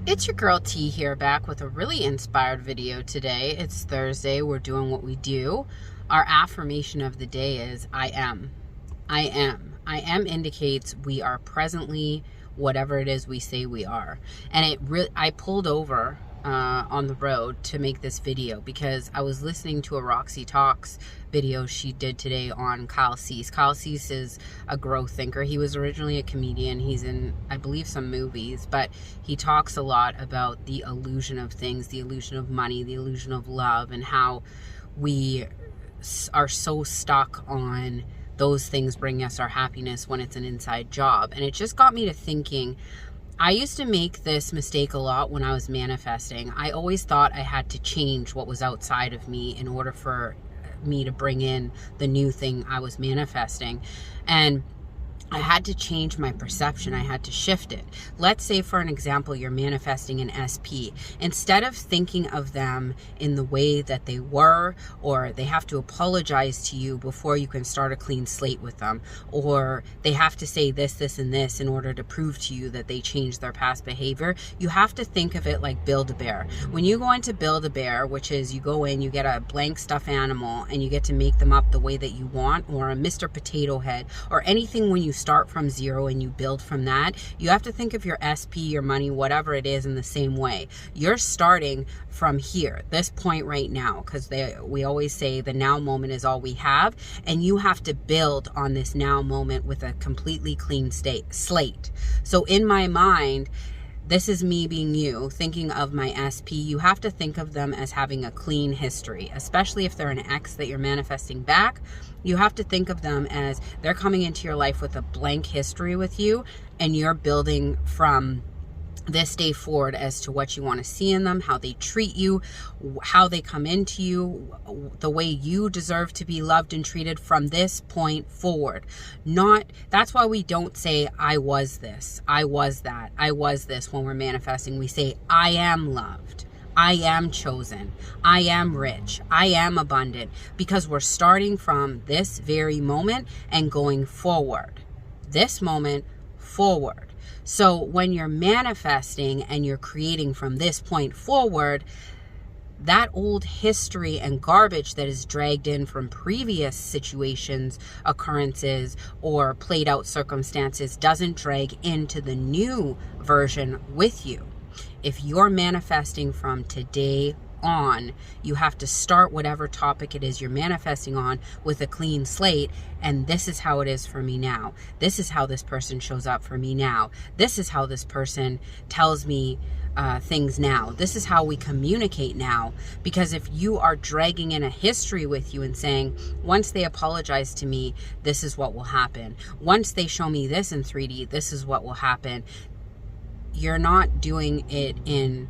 It's your girl T here, back with a really inspired video today. It's Thursday. We're doing what we do. Our affirmation of the day is I am. I am. I am indicates we are presently whatever it is we say we are. And I pulled over on the road to make this video because I was listening to a Roxy Talks video she did today on Kyle Cease. Kyle Cease is a growth thinker. He was originally a comedian. He's in, I believe, some movies, but he talks a lot about the illusion of things, the illusion of money, the illusion of love, and how we are so stuck on those things bringing us our happiness when it's an inside job. And it just got me to thinking, I used to make this mistake a lot when I was manifesting. I always thought I had to change what was outside of me in order for me to bring in the new thing I was manifesting. And I had to change my perception. I had to shift it. Let's say, for an example, you're manifesting an SP. Instead of thinking of them in the way that they were, or they have to apologize to you before you can start a clean slate with them, or they have to say this, this, and this in order to prove to you that they changed their past behavior, you have to think of it like Build-A-Bear. When you go into Build-A-Bear, which is you go in, you get a blank stuffed animal, and you get to make them up the way that you want, or a Mr. Potato Head, or anything. When you start from zero and you build from that, you have to think of your SP, your money, whatever it is, in the same way. You're starting from here, this point right now, because we always say the now moment is all we have, and you have to build on this now moment with a completely clean slate. So in my mind, this is me being you, thinking of my SP. You have to think of them as having a clean history, especially if they're an ex that you're manifesting back. You have to think of them as they're coming into your life with a blank history with you, and you're building from this day forward as to what you want to see in them, how they treat you, how they come into you, the way you deserve to be loved and treated from this point forward. That's why we don't say I was this, I was that, I was this when we're manifesting. We say I am loved, I am chosen, I am rich, I am abundant, because we're starting from this very moment and going forward. This moment forward. So when you're manifesting and you're creating from this point forward, that old history and garbage that is dragged in from previous situations, occurrences, or played out circumstances doesn't drag into the new version with you. If you're manifesting from today on, you have to start whatever topic it is you're manifesting on with a clean slate. And this is how it is for me now. This is how this person shows up for me now. This is how this person tells me things now. This is how we communicate now. Because if you are dragging in a history with you and saying, once they apologize to me, this is what will happen. Once they show me this in 3D, this is what will happen. You're not doing it in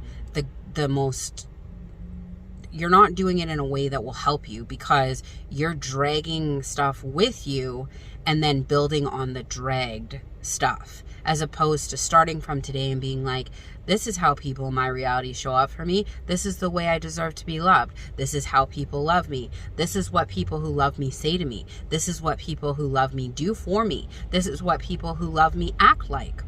you're not doing it in a way that will help you, because you're dragging stuff with you and then building on the dragged stuff, as opposed to starting from today and being like, this is how people in my reality show up for me. This is the way I deserve to be loved. This is how people love me. This is what people who love me say to me. This is what people who love me do for me. This is what people who love me act like.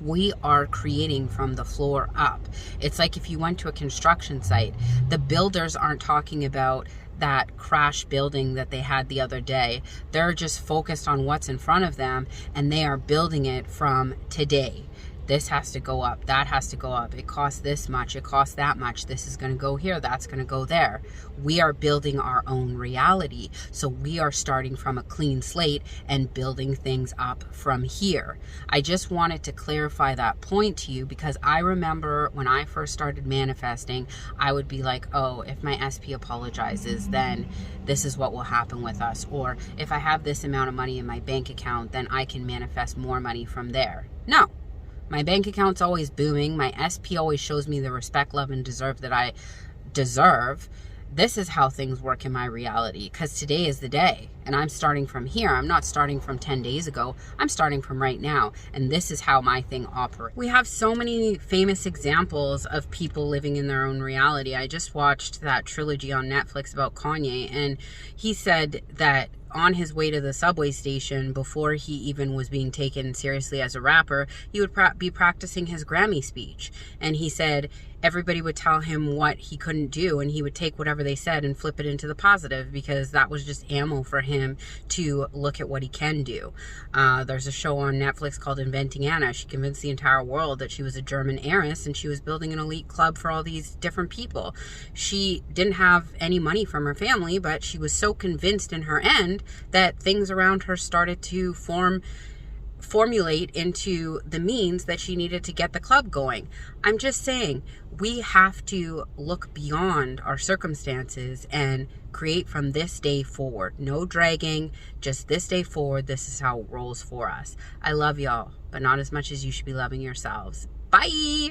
We are creating from the floor up. It's like if you went to a construction site, the builders aren't talking about that crash building that they had the other day. They're just focused on what's in front of them, and they are building it from today. This has to go up, that has to go up, it costs this much, it costs that much, this is going to go here, that's going to go there. We are building our own reality. So we are starting from a clean slate and building things up from here. I just wanted to clarify that point to you, because I remember when I first started manifesting, I would be like, oh, if my SP apologizes, then this is what will happen with us. Or if I have this amount of money in my bank account, then I can manifest more money from there. No. My bank account's always booming. My SP always shows me the respect, love, and deserve that I deserve. This is how things work in my reality, because today is the day, and I'm starting from here. I'm not starting from 10 days ago. I'm starting from right now, and this is how my thing operates. We have so many famous examples of people living in their own reality. I just watched that trilogy on Netflix about Kanye, and he said that on his way to the subway station, before he even was being taken seriously as a rapper, he would be practicing his Grammy speech. And he said everybody would tell him what he couldn't do, and he would take whatever they said and flip it into the positive, because that was just ammo for him to look at what he can do. There's a show on Netflix called Inventing Anna. She convinced the entire world that she was a German heiress and she was building an elite club for all these different people. She didn't have any money from her family, but she was so convinced in her end that things around her started to formulate into the means that she needed to get the club going. I'm just saying, we have to look beyond our circumstances and create from this day forward. No dragging, just this day forward. This is how it rolls for us. I love y'all, but not as much as you should be loving yourselves. Bye.